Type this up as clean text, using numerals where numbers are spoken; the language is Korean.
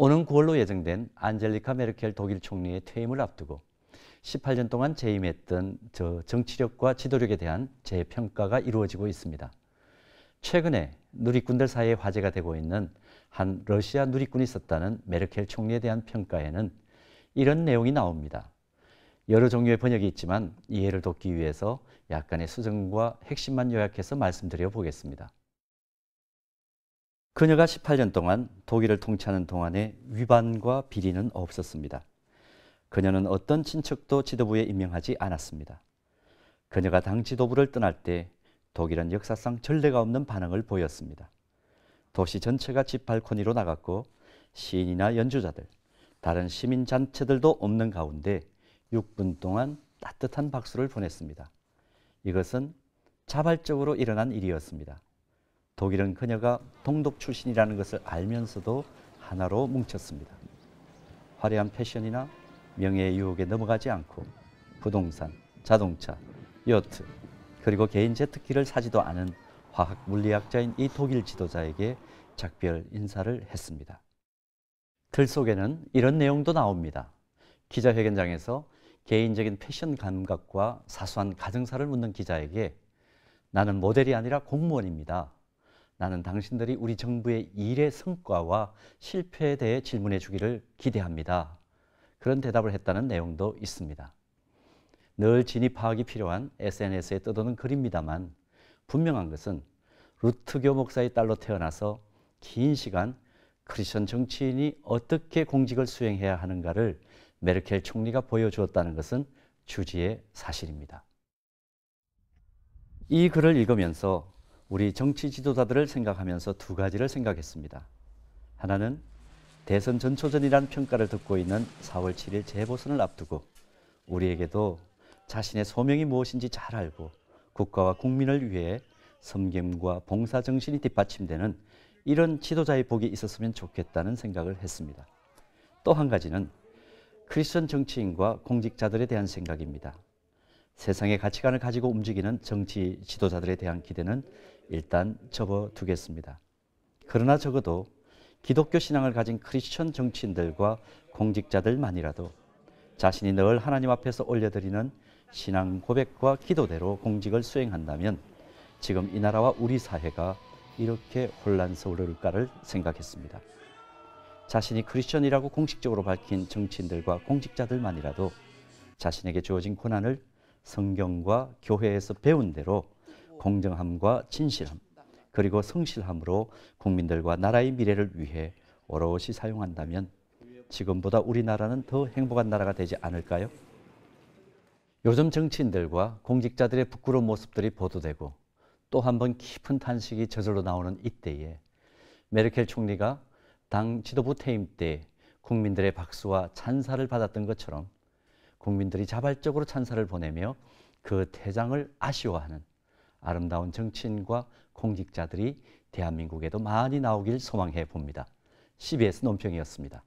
오는 9월로 예정된 안젤리카 메르켈 독일 총리의 퇴임을 앞두고 18년 동안 재임했던 정치력과 지도력에 대한 재평가가 이루어지고 있습니다. 최근에 누리꾼들 사이에 화제가 되고 있는 한 러시아 누리꾼이 썼다는 메르켈 총리에 대한 평가에는 이런 내용이 나옵니다. 여러 종류의 번역이 있지만 이해를 돕기 위해서 약간의 수정과 핵심만 요약해서 말씀드려 보겠습니다. 그녀가 18년 동안 독일을 통치하는 동안에 위반과 비리는 없었습니다. 그녀는 어떤 친척도 지도부에 임명하지 않았습니다. 그녀가 당 지도부를 떠날 때 독일은 역사상 전례가 없는 반응을 보였습니다. 도시 전체가 집발코니로 나갔고 시인이나 연주자들, 다른 시민단체들도 없는 가운데 6분 동안 따뜻한 박수를 보냈습니다. 이것은 자발적으로 일어난 일이었습니다. 독일은 그녀가 동독 출신이라는 것을 알면서도 하나로 뭉쳤습니다. 화려한 패션이나 명예의 유혹에 넘어가지 않고 부동산, 자동차, 요트, 그리고 개인 제트기를 사지도 않은 화학 물리학자인 이 독일 지도자에게 작별 인사를 했습니다. 글 속에는 이런 내용도 나옵니다. 기자회견장에서 개인적인 패션 감각과 사소한 가정사를 묻는 기자에게 나는 모델이 아니라 공무원입니다. 나는 당신들이 우리 정부의 일의 성과와 실패에 대해 질문해 주기를 기대합니다. 그런 대답을 했다는 내용도 있습니다. 늘 진위 파악이 필요한 SNS에 떠도는 글입니다만 분명한 것은 루트교 목사의 딸로 태어나서 긴 시간 크리스천 정치인이 어떻게 공직을 수행해야 하는가를 메르켈 총리가 보여주었다는 것은 주지의 사실입니다. 이 글을 읽으면서 우리 정치 지도자들을 생각하면서 두 가지를 생각했습니다. 하나는 대선 전초전이라는 평가를 듣고 있는 4월 7일 재보선을 앞두고 우리에게도 자신의 소명이 무엇인지 잘 알고 국가와 국민을 위해 섬김과 봉사 정신이 뒷받침되는 이런 지도자의 복이 있었으면 좋겠다는 생각을 했습니다. 또 한 가지는 크리스천 정치인과 공직자들에 대한 생각입니다. 세상의 가치관을 가지고 움직이는 정치 지도자들에 대한 기대는 일단 접어두겠습니다. 그러나 적어도 기독교 신앙을 가진 크리스천 정치인들과 공직자들만이라도 자신이 늘 하나님 앞에서 올려드리는 신앙 고백과 기도대로 공직을 수행한다면 지금 이 나라와 우리 사회가 이렇게 혼란스러울까를 생각했습니다. 자신이 크리스천이라고 공식적으로 밝힌 정치인들과 공직자들만이라도 자신에게 주어진 권한을 성경과 교회에서 배운 대로 공정함과 진실함 그리고 성실함으로 국민들과 나라의 미래를 위해 오롯이 사용한다면 지금보다 우리나라는 더 행복한 나라가 되지 않을까요? 요즘 정치인들과 공직자들의 부끄러운 모습들이 보도되고 또 한 번 깊은 탄식이 저절로 나오는 이때에 메르켈 총리가 당 지도부 퇴임 때 국민들의 박수와 찬사를 받았던 것처럼 국민들이 자발적으로 찬사를 보내며 그 퇴장을 아쉬워하는 아름다운 정치인과 공직자들이 대한민국에도 많이 나오길 소망해 봅니다. CBS 논평이었습니다.